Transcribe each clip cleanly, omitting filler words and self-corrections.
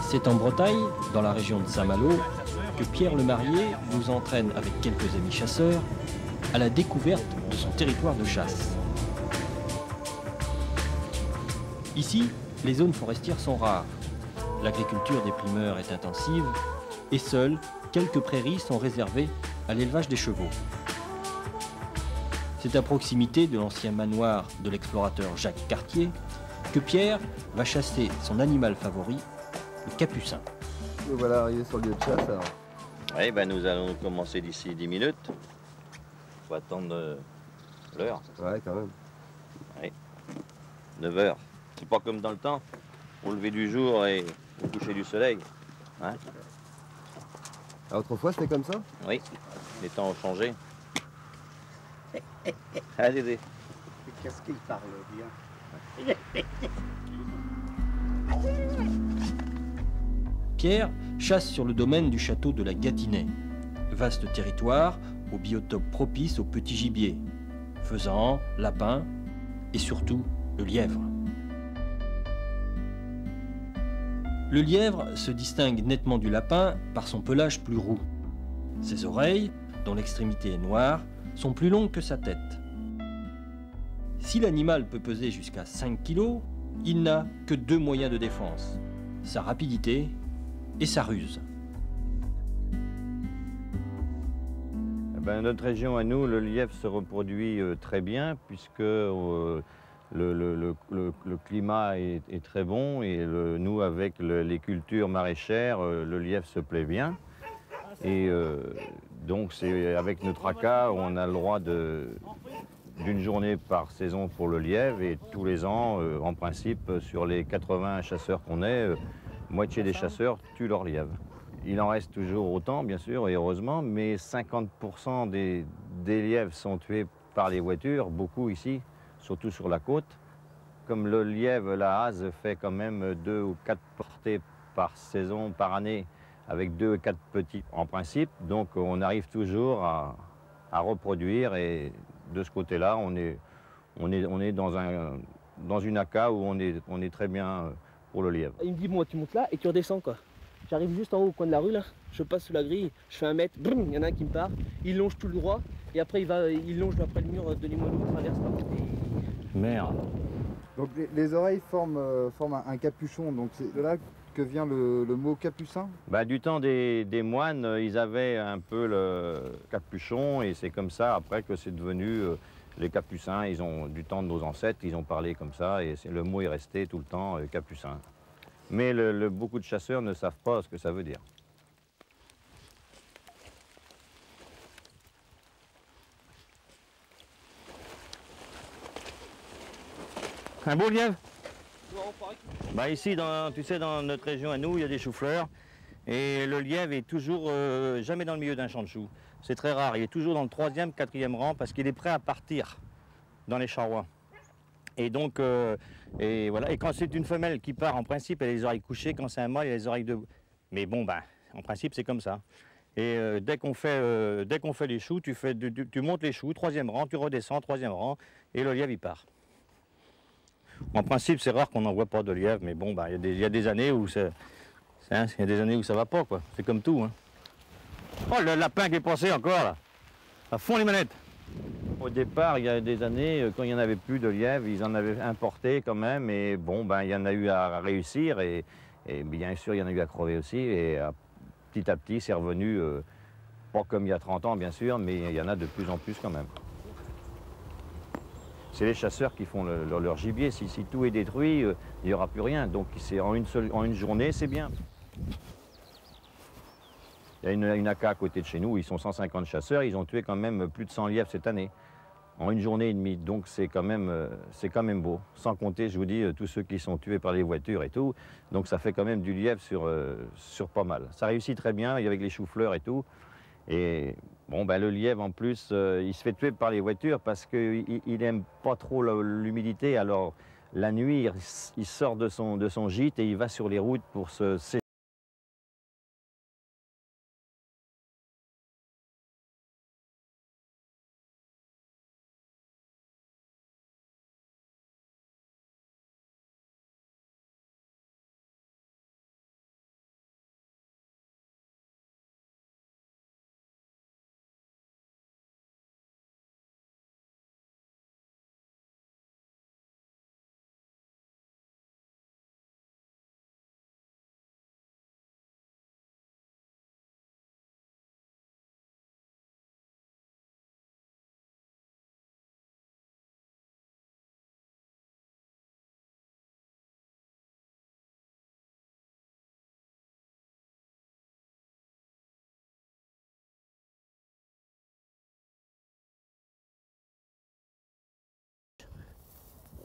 C'est en Bretagne, dans la région de Saint-Malo, que Pierre Lemarié nous entraîne avec quelques amis chasseurs à la découverte de son territoire de chasse. Ici, les zones forestières sont rares. L'agriculture des primeurs est intensive et seules quelques prairies sont réservées à l'élevage des chevaux. C'est à proximité de l'ancien manoir de l'explorateur Jacques Cartier que Pierre va chasser son animal favori, le capucin. Et voilà, arrivé sur le lieu de chasse. Alors. Oui, ben nous allons commencer d'ici 10 minutes. Il faut attendre l'heure. Ouais, quand même. Oui. 9 heures. C'est pas comme dans le temps, au lever du jour et au coucher du soleil. Hein? Alors, autrefois, c'était comme ça? Oui, les temps ont changé. Allez. Qu'est-ce qu'il parle bien? Pierre chasse sur le domaine du château de la Gâtinais. Vaste territoire, au biotope propice au petit gibier. Faisan, lapin et surtout le lièvre. Le lièvre se distingue nettement du lapin par son pelage plus roux. Ses oreilles, dont l'extrémité est noire, sont plus longues que sa tête. Si l'animal peut peser jusqu'à 5 kg, il n'a que deux moyens de défense, sa rapidité et sa ruse. Ben, notre région à nous, le lièvre se reproduit très bien puisque le climat est très bon et nous, avec les cultures maraîchères, le lièvre se plaît bien. Et donc c'est avec notre ACA, on a le droit d'une journée par saison pour le lièvre et tous les ans, en principe, sur les 80 chasseurs qu'on est, moitié des chasseurs tuent leur lièvre. Il en reste toujours autant, bien sûr, et heureusement, mais 50% des lièvres sont tués par les voitures, beaucoup ici, surtout sur la côte. Comme le lièvre, la hase fait quand même 2 ou 4 portées par saison, par année, avec 2 ou 4 petits en principe. Donc on arrive toujours à reproduire et de ce côté-là, on est dans une ACA où on est très bien pour le lièvre. Il me dit, bon, tu montes là et tu redescends, quoi. J'arrive juste en haut au coin de la rue, là, je passe sous la grille, je fais 1 mètre, il y en a un qui me part, il longe tout le droit, et après il longe après le mur de limonou, traverse là. Merde. Donc les oreilles forment un capuchon, donc c'est de là que vient le mot capucin? Bah, du temps des moines, ils avaient un peu le capuchon et c'est comme ça après que c'est devenu les capucins. Ils ont, du temps de nos ancêtres, ils ont parlé comme ça et le mot est resté tout le temps capucin. Mais beaucoup de chasseurs ne savent pas ce que ça veut dire. Un beau lièvre? Bah ici, tu sais, dans notre région à nous, il y a des choux-fleurs. Et le lièvre est toujours jamais dans le milieu d'un champ de choux. C'est très rare. Il est toujours dans le 3e, 4e rang parce qu'il est prêt à partir dans les charrois. Et donc, et voilà. Et quand c'est une femelle qui part, en principe, elle a les oreilles couchées. Quand c'est un mâle, il a les oreilles debout. Mais bon, ben, en principe, c'est comme ça. Et dès qu'on fait les choux, tu montes les choux, 3e rang, tu redescends, 3e rang, et le lièvre, il part. En principe, c'est rare qu'on n'en voit pas de lièvre, mais bon, ben, il y a des années où ça va pas, quoi. C'est comme tout, hein. Oh, le lapin qui est passé encore, là. À fond les manettes. Au départ, il y a des années, quand il n'y en avait plus de lièvre, ils en avaient importé quand même, et bon, ben, il y en a eu à réussir, et bien sûr, il y en a eu à crever aussi, et petit à petit, c'est revenu, pas comme il y a 30 ans, bien sûr, mais il y en a de plus en plus quand même. C'est les chasseurs qui font leur gibier. Si tout est détruit, il n'y aura plus rien. Donc en une journée, c'est bien. Il y a une ACA à côté de chez nous, ils sont 150 chasseurs, ils ont tué quand même plus de 100 lièvres cette année, en une journée et demie. Donc c'est quand même beau. Sans compter, je vous dis, tous ceux qui sont tués par les voitures et tout. Donc ça fait quand même du lièvre sur pas mal. Ça réussit très bien avec les choux-fleurs et tout. Et bon, ben, le lièvre, en plus, il se fait tuer par les voitures parce qu'il n'aime pas trop l'humidité. Alors, la nuit, il sort de son gîte et il va sur les routes pour se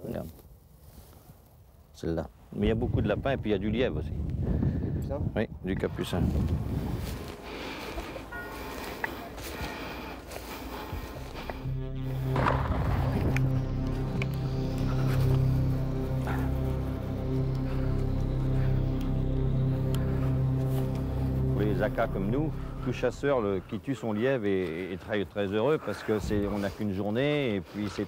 Regarde. Celle-là. Mais il y a beaucoup de lapins et puis il y a du lièvre aussi. Ça? Oui, du capucin. Les acas comme nous, tout chasseur qui tue son lièvre est très, très heureux parce que on n'a qu'une journée et puis c'est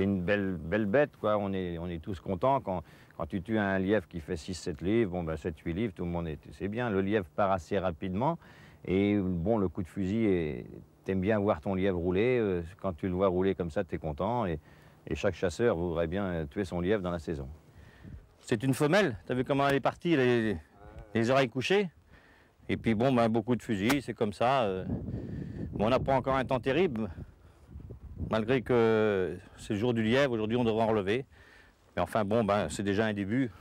une belle bête, quoi. On est tous contents quand tu tues un lièvre qui fait 6-7 livres, bon, ben 7-8 livres, tout le monde c'est bien. Le lièvre part assez rapidement et bon, le coup de fusil, t'aimes bien voir ton lièvre rouler. Quand tu le vois rouler comme ça, t'es content et chaque chasseur voudrait bien tuer son lièvre dans la saison. C'est une femelle, t'as vu comment elle est partie, les oreilles couchées? Et puis bon, ben, beaucoup de fusils, c'est comme ça. Bon, on n'a pas encore un temps terrible, malgré que c'est le jour du lièvre, aujourd'hui on devrait en relever. Mais enfin bon, ben, c'est déjà un début.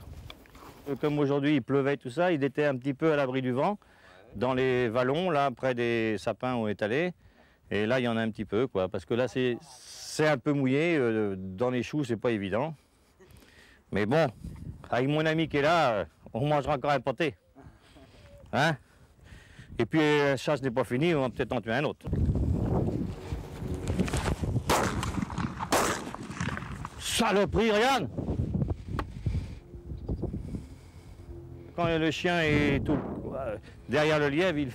Comme aujourd'hui il pleuvait et tout ça, il était un petit peu à l'abri du vent, dans les vallons, là, près des sapins où on est allé. Et là, il y en a un petit peu, quoi, parce que là, c'est un peu mouillé. Dans les choux, c'est pas évident. Mais bon, avec mon ami qui est là, on mangera encore un pâté. Hein? Et puis la chasse n'est pas finie, on va peut-être en tuer un autre. Saloperie, regarde! Quand le chien est tout derrière le lièvre, il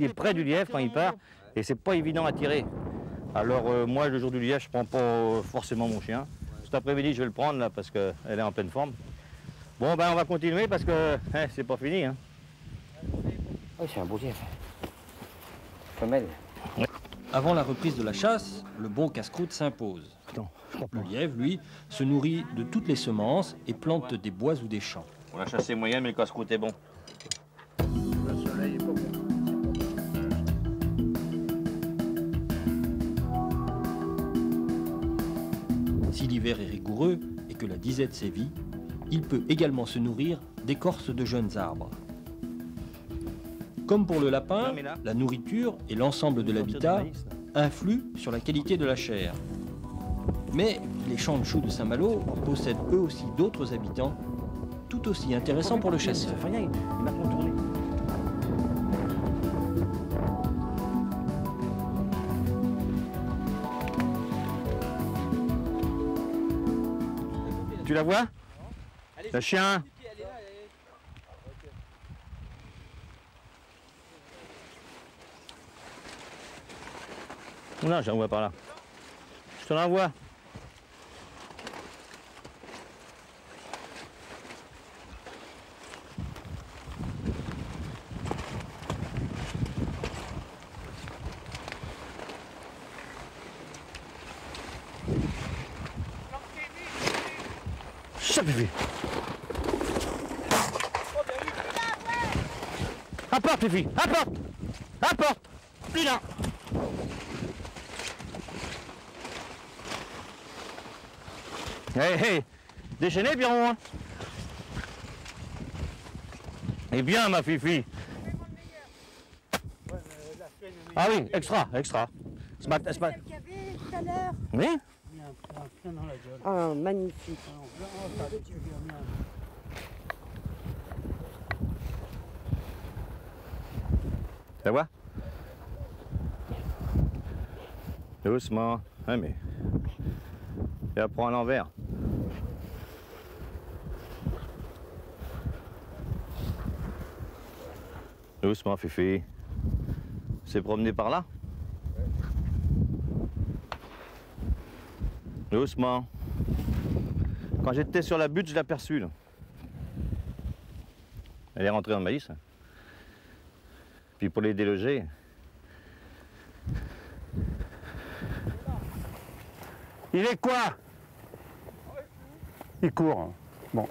est près du lièvre quand il part, et c'est pas évident à tirer. Alors moi, le jour du lièvre, je prends pas forcément mon chien. Cet après-midi, je vais le prendre là parce qu'elle est en pleine forme. Bon, ben on va continuer parce que c'est pas fini. Hein. Oui, c'est un beau lièvre. Femelle. Avant la reprise de la chasse, le bon casse-croûte s'impose. Le lièvre, lui, se nourrit de toutes les semences et plante des bois ou des champs. On a chassé moyen, mais le casse-croûte est bon. Le soleil est pas bon. Si l'hiver est rigoureux et que la disette sévit, il peut également se nourrir d'écorces de jeunes arbres. Comme pour le lapin, la nourriture et l'ensemble de l'habitat influent sur la qualité de la chair. Mais les champs de choux de Saint-Malo possèdent eux aussi d'autres habitants, tout aussi intéressants pour le chasseur. Ça fait rien, il m'a contourné. Tu la vois? Le chien? Non, j'en vois par là. Je te l'envoie. Ça Fifi. Apporte Fifi, apporte. Apporte. Plus là. Hé, hé, déchaîné, Pierron, hein? Eh bien, ma Fifi. Ah oui, extra, extra. Ce matin, Celle qu'il y avait tout à l'heure. oui? Ah, magnifique. Ça va? Doucement. Ouais, mais... Et elle prend à l'envers. Doucement, Fifi. C'est promené par là? Doucement. Quand j'étais sur la butte, je l'ai aperçue, là. Elle est rentrée dans le maïs. Puis pour les déloger. Il est quoi? Il court. Bon.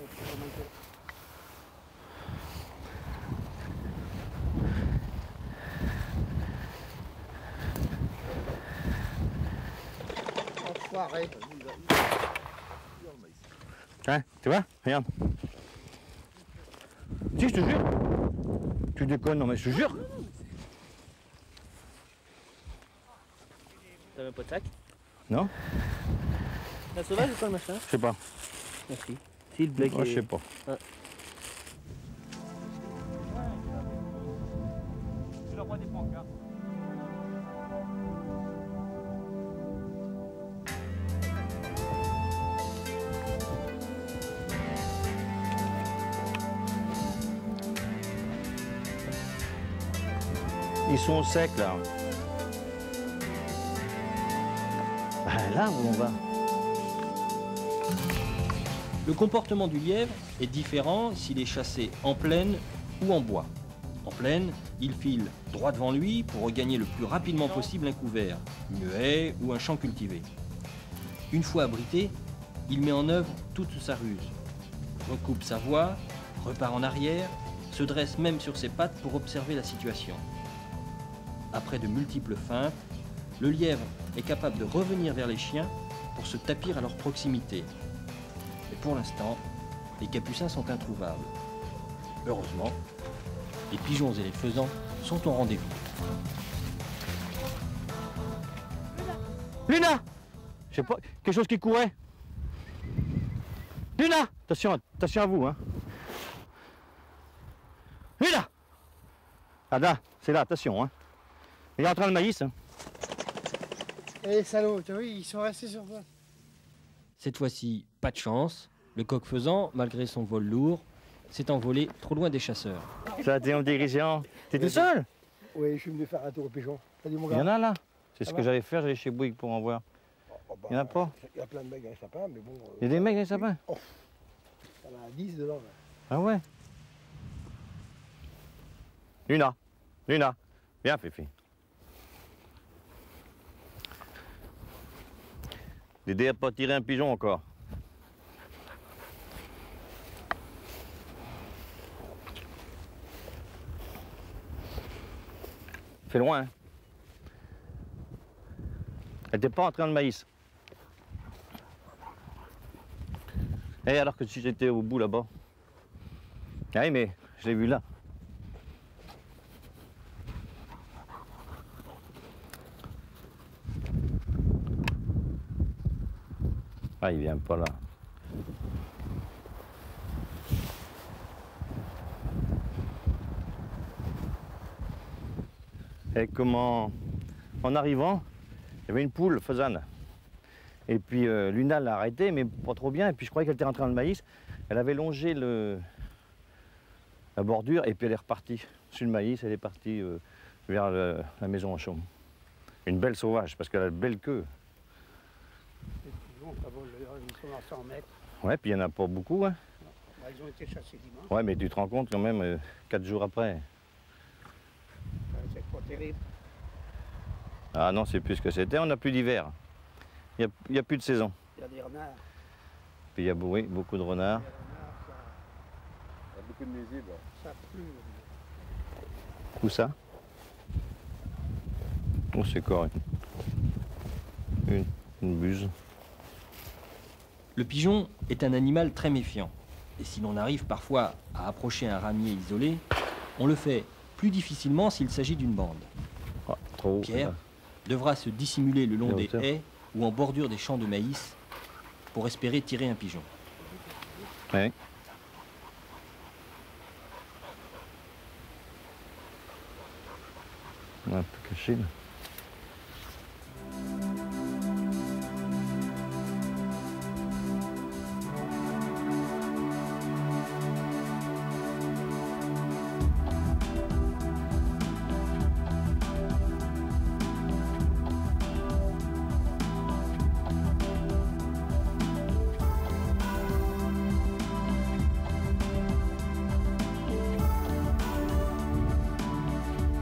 Enfoiré. Hein, tu vois? Regarde. Si, je te jure. Tu déconnes, non mais je te jure. T'as même pas de sac? Non? La sauvage ou pas le machin? Je sais pas. Merci. Si le bec Moi, est... je sais pas. Ah. Ils sont secs là. Là où on va. Le comportement du lièvre est différent s'il est chassé en plaine ou en bois. En plaine, il file droit devant lui pour regagner le plus rapidement possible un couvert, une haie ou un champ cultivé. Une fois abrité, il met en œuvre toute sa ruse. Recoupe sa voie, repart en arrière, se dresse même sur ses pattes pour observer la situation. Après de multiples feintes, le lièvre est capable de revenir vers les chiens pour se tapir à leur proximité. Mais pour l'instant, les capucins sont introuvables. Heureusement, les pigeons et les faisans sont au rendez-vous. Luna! Je sais pas, quelque chose qui courait. Luna! Attention, attention à vous, hein. Luna! Ah là, c'est là, attention, hein. Il est en train de maïs, hein. Eh salauds, tu vois, ils sont restés sur toi. Cette fois-ci, pas de chance. Le coq faisan, malgré son vol lourd, s'est envolé trop loin des chasseurs. Ça, t'es en dirigeant. T'es tout seul? Oui, je suis venu faire un tour au pigeon. T'as dit mon Il gars? y en a là. C'est ce Ça que va j'allais faire, j'allais chez Bouygues pour en voir. Oh, bah, Il y en a pas? Il y a plein de mecs dans les sapins, mais bon. Il y a des mecs dans les sapins? Oh, il y en a 10 dedans. Là. Ah ouais? Luna, Luna, viens Fifi. Dédé a pas tiré un pigeon encore. C'est loin, hein? Elle n'était pas en train de maïs. Et alors que si j'étais au bout là-bas. Ah oui, mais je l'ai vu là. Ah, il vient pas là. Et comment, en arrivant, il y avait une poule faisane. Et puis Luna l'a arrêtée, mais pas trop bien. Et puis je croyais qu'elle était en train de maïs. Elle avait longé la bordure et puis elle est repartie sur le maïs. Elle est partie vers la maison en chaume. Une belle sauvage parce qu'elle a une belle queue. Les pigeons, ça vole, ils sont à 100 mètres. Ouais, puis il n'y en a pas beaucoup. Hein. Bah, ils ont été chassés dimanche. Ouais, mais tu te rends compte quand même 4 jours après. C'est pas terrible. Ah non, c'est plus ce que c'était. On n'a plus d'hiver. Il n'y a plus de saison. Il y a des renards. Puis il y a oui, beaucoup de renards. Les renards, Il y a beaucoup de nuisibles. ça pue. Où ça? Oh, c'est correct. Une buse. Le pigeon est un animal très méfiant. Et si l'on arrive parfois à approcher un ramier isolé, on le fait plus difficilement s'il s'agit d'une bande. Ah, trop haut. Pierre devra se dissimuler le long La des hauteur. haies ou en bordure des champs de maïs pour espérer tirer un pigeon. Ouais. On est un peu caché là.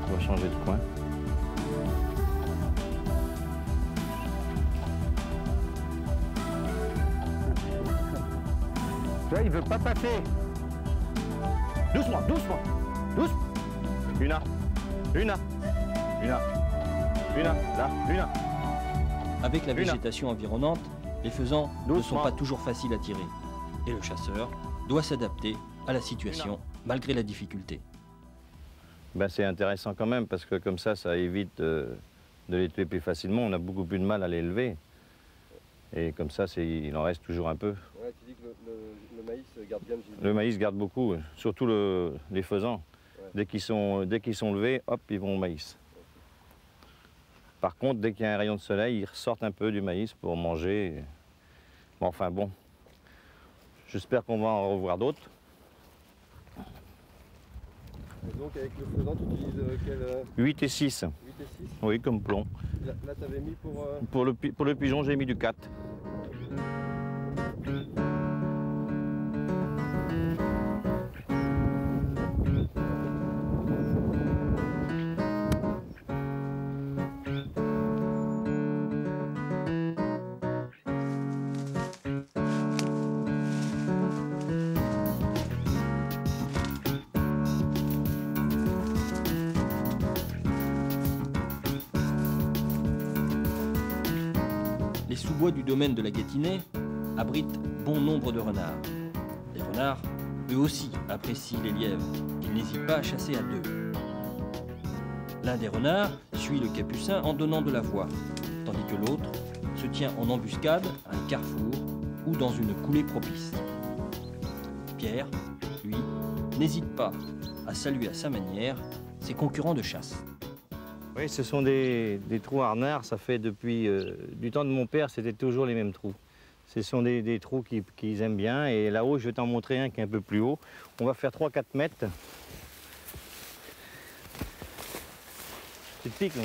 On va changer de coin. Tu vois, il veut pas passer. Doucement, doucement, doucement. Luna, Luna, Luna, Luna, là, Luna. Avec la Luna. végétation environnante, les faisans ne sont Doucement. pas toujours faciles à tirer. Et le chasseur doit s'adapter à la situation malgré la difficulté. Ben, c'est intéressant quand même parce que comme ça évite de les tuer plus facilement. On a beaucoup plus de mal à les lever. Et comme ça, il en reste toujours un peu. Ouais, tu dis que le maïs garde bien le gibier. Le maïs garde beaucoup, surtout les faisans. Ouais. Dès qu'ils sont levés, hop, ils vont au maïs. Par contre, dès qu'il y a un rayon de soleil, ils ressortent un peu du maïs pour manger. Bon, enfin bon, j'espère qu'on va en revoir d'autres. Et donc avec le faisan, tu utilises quel 8 et 6. 8 et 6 Oui, comme plomb. Là tu avais mis pour... Pour le pigeon, j'ai mis du 4. Les sous-bois du domaine de la Gâtinais abritent bon nombre de renards. Les renards, eux aussi, apprécient les lièvres, qu'ils n'hésitent pas à chasser à deux. L'un des renards suit le capucin en donnant de la voix, tandis que l'autre se tient en embuscade à un carrefour ou dans une coulée propice. Pierre, lui, n'hésite pas à saluer à sa manière ses concurrents de chasse. Oui, ce sont des trous à renards, ça fait depuis du temps de mon père, c'était toujours les mêmes trous. Ce sont des trous qu'ils aiment bien, et là-haut, je vais t'en montrer un qui est un peu plus haut. On va faire 3-4 mètres. C'est pique, là.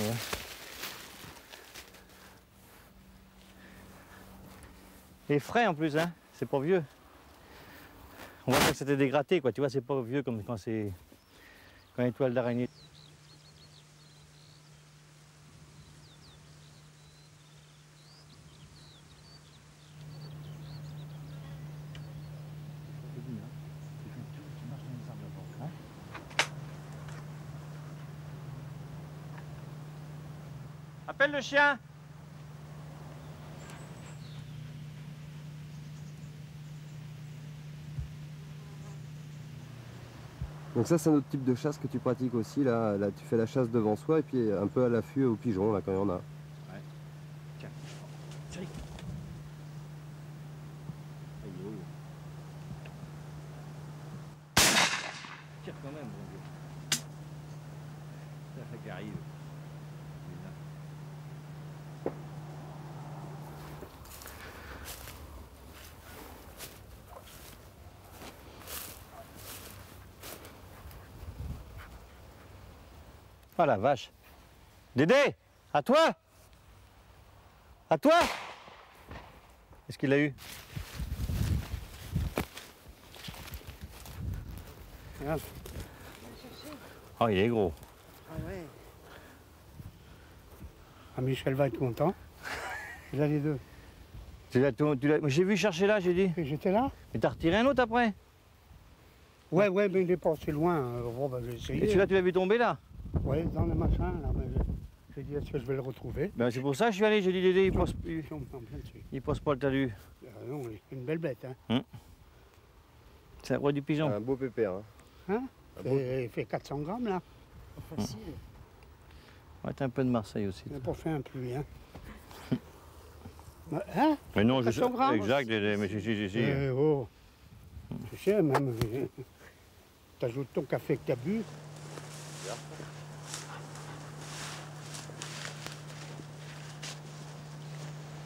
Et frais en plus, hein, c'est pas vieux. On va dire que c'était dégratté, quoi, tu vois, c'est pas vieux comme quand c'est une toile d'araignée. Appelle le chien. Donc ça c'est un autre type de chasse que tu pratiques aussi, là tu fais la chasse devant soi et puis un peu à l'affût aux pigeons là quand il y en a. Ouais. Tiens, tiens. Tire quand même, bon Dieu. Ça qui arrive. Ah la vache. Dédé, à toi. À toi. Qu'est-ce qu'il a eu? Regarde. Oh, il est gros. Ah ouais. Ah, Michel va être content. Il a les deux. J'ai vu chercher là, j'ai dit. Et j'étais là? Mais t'as retiré un autre après? Ouais, mais il est passé loin. Bon, ben, j'ai essayé. Et celui-là, tu l'as vu tomber là? Ouais, dans le machin, là. J'ai dit, est-ce que je vais le retrouver? Ben, c'est pour ça que je suis allé, j'ai dit Dédé, il pose pas le talus. Non, c'est une belle bête, hein. C'est un roi du pigeon. Un beau pépère. Hein. Il fait 400 grammes, là. Facile. Ouais, t'as un peu de Marseille aussi. On n'a pas fait un pluie, hein. Hein? Mais non, je sais. 400 grammes. Exact, Dédé, mais si. Oh. Tu sais, même, t'ajoutes ton café que t'as bu.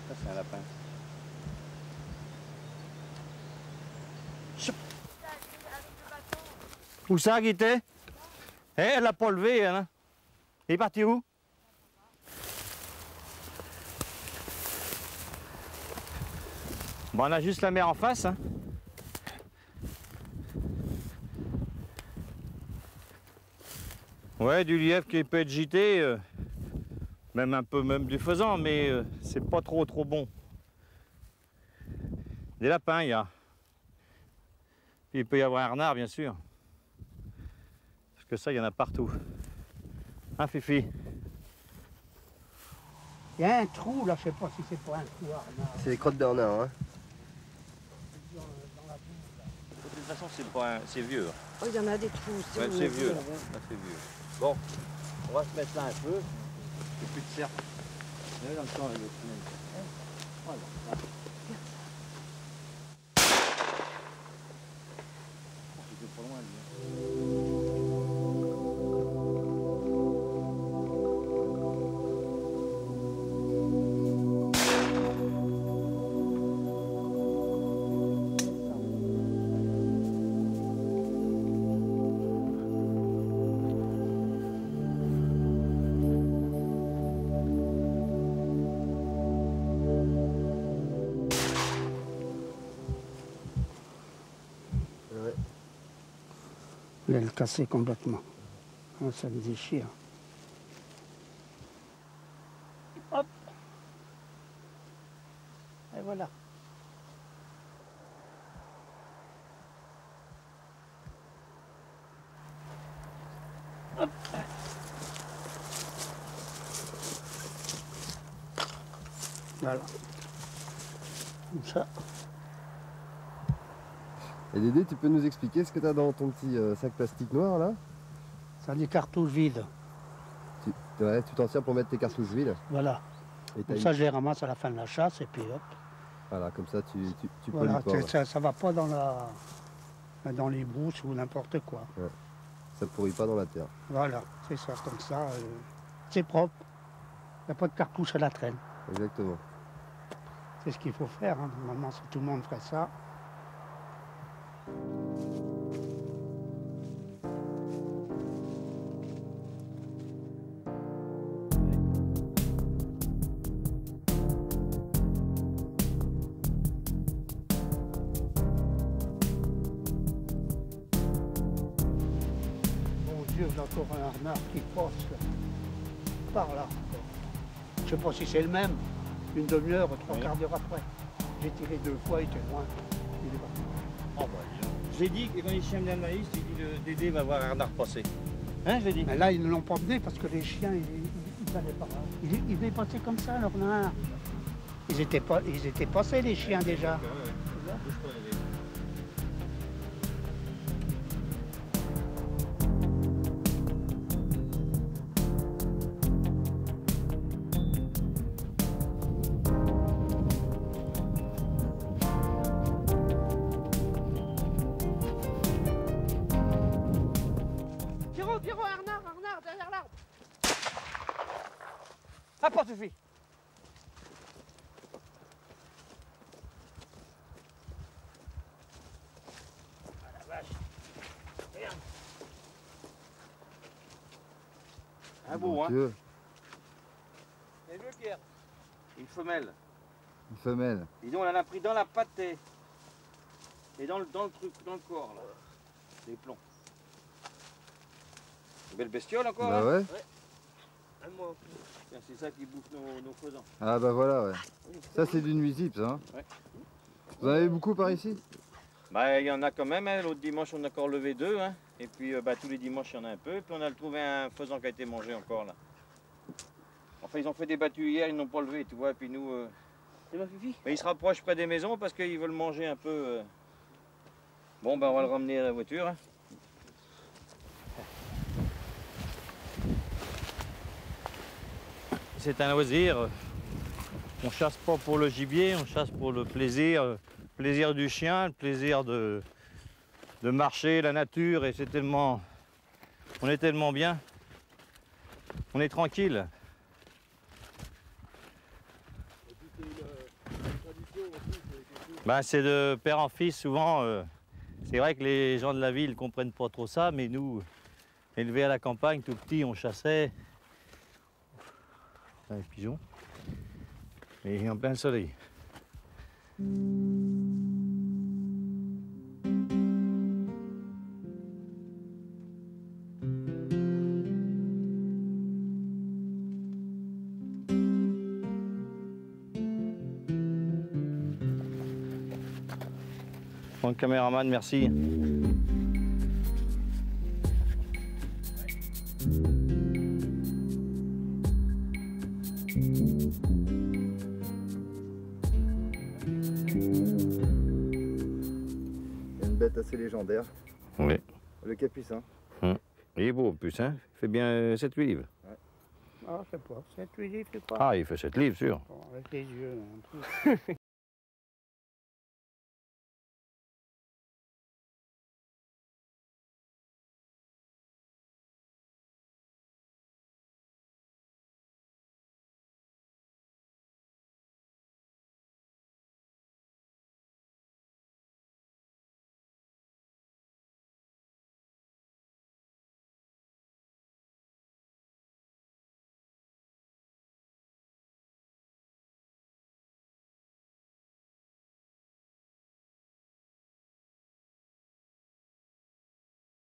Ça, c'est un lapin. Où ça, Guité? Eh, elle l'a pas levé, elle. Hein? Il est parti où? Bon, on a juste la mer en face. Hein? Ouais, du lièvre qui peut être gité, même un peu du faisan, mais c'est pas trop bon. Des lapins, il y a. Puis il peut y avoir un renard, bien sûr. Parce que ça, il y en a partout. Hein, Fifi? Il y a un trou, là, je sais pas si c'est pas un trou à renard. C'est les crottes de renard. Hein. De toute façon, c'est vieux. Oh, il y en a des trous aussi. Ouais, au c'est milieu, vieux. là. Là, c'est vieux. Bon, on va se mettre là un peu. Il n'y a plus de cercle. Dans le temps, L'aile cassée complètement. Ah, ça me déchire. Hop. Et voilà. Hop. Voilà. Comme ça. Et Dédé, tu peux nous expliquer ce que tu as dans ton petit sac plastique noir là? Ça des cartouches vides. Ouais, tu t'en sers pour mettre tes cartouches vides. Voilà. Et Comme ça, je les ramasse à la fin de la chasse et puis hop. Voilà, comme ça tu Voilà, pollues pas. ça va pas dans les brousses ou n'importe quoi. Ouais. Ça pourrit pas dans la terre. Voilà, c'est ça, comme ça, c'est propre. Il n'y a pas de cartouche à la traîne. Exactement. C'est ce qu'il faut faire, hein. Normalement, si tout le monde ferait ça. Mon Dieu, j'ai encore un renard qui passe là. Par là encore. Je ne sais pas si c'est le même. Une demi-heure, trois quarts d'heure après. J'ai tiré 2 fois, il était loin. Il est parti. Oh bah, j'ai dit que quand les chiens viennent le maïs, j'ai dit le Dédé va voir un renard passer. Hein, je l'ai dit. Mais là, ils ne l'ont pas mené parce que les chiens, ils allaient pas. Ils devaient passer comme ça, leur renard. Ils étaient passés, les chiens, déjà. Pierrot, un renard, derrière l'arbre. Ah, pas suffit. Ah la vache. Regarde. Un beau, Mon hein. Dieu, Et le Pierre. Une femelle. une femelle. Dis donc, on en a pris dans la patte et dans le truc, dans le corps, là. Des plombs. Une belle bestiole encore, Bah hein. ouais. Un mois. Tiens, c'est ça qui bouffe nos faisans. Ah bah voilà, ouais. Ça c'est d'une nuisible, ça. Hein. Ouais. Vous en avez beaucoup par ici? Bah, il y en a quand même, hein. L'autre dimanche, on a encore levé 2, hein. Et puis, bah, tous les dimanches, il y en a un peu. Puis, on a trouvé un faisan qui a été mangé encore, là. Enfin, ils ont fait des battues hier, ils n'ont pas levé, tu vois. Et puis, nous... C'est ma fifi. Mais ils se rapprochent près des maisons parce qu'ils veulent manger un peu. Bon, ben on va le ramener à la voiture. Hein. C'est un loisir. On chasse pas pour le gibier, on chasse pour le plaisir du chien, le plaisir de marcher, la nature. Et c'est tellement, on est tellement bien, on est tranquille. Ben, c'est de père en fils souvent. C'est vrai que les gens de la ville ne comprennent pas trop ça, mais nous, élevés à la campagne, tout petit, on chassait. Ah, les pigeons. Et en plein soleil. Bon, caméraman, merci. Une bête assez légendaire, Oui. le capucin. Il est beau en plus, hein. Il fait bien 7-8 livres. Ouais. Ah, je sais pas, 7-8 livres, tu crois? Ah, il fait 7 livres, sûr. Bon, avec les yeux, un peu.